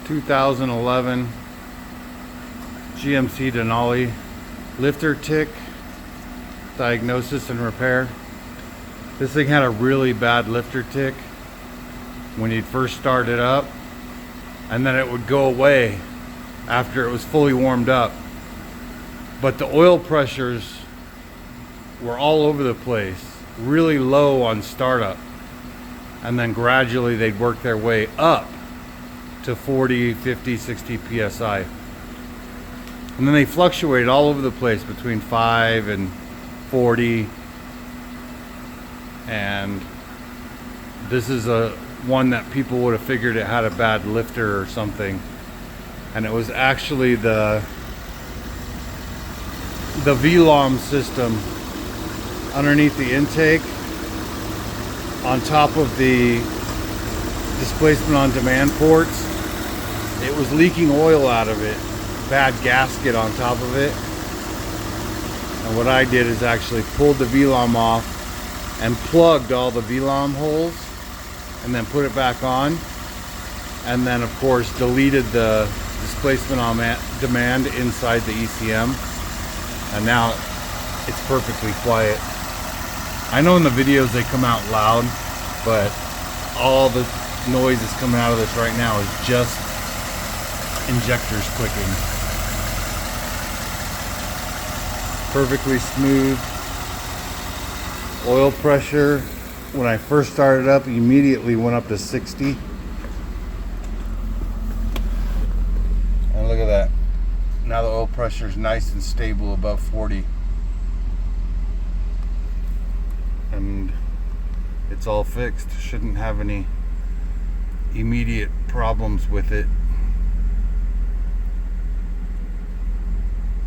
2011 GMC Denali lifter tick diagnosis and repair. This thing had a really bad lifter tick when you'd first start it up, and then it would go away after it was fully warmed up. But the oil pressures were all over the place, really low on startup, and then gradually they'd work their way up to 40, 50, 60 psi. And then they fluctuated all over the place between 5 and 40. And this is a one that people would have figured it had a bad lifter or something, and it was actually the VLOM system underneath the intake on top of the displacement on demand ports. It was leaking oil out of it, bad gasket on top of it. And what I did is actually pulled the VLOM off and plugged all the VLOM holes, and then put it back on, and then of course deleted the displacement on demand inside the ECM, and now it's perfectly quiet. I know in the videos they come out loud, but all the noise that's coming out of this right now is just injectors clicking. Perfectly smooth. Oil pressure when I first started up immediately went up to 60. And look at that. Now the oil pressure is nice and stable above 40. And it's all fixed. Shouldn't have any immediate problems with it.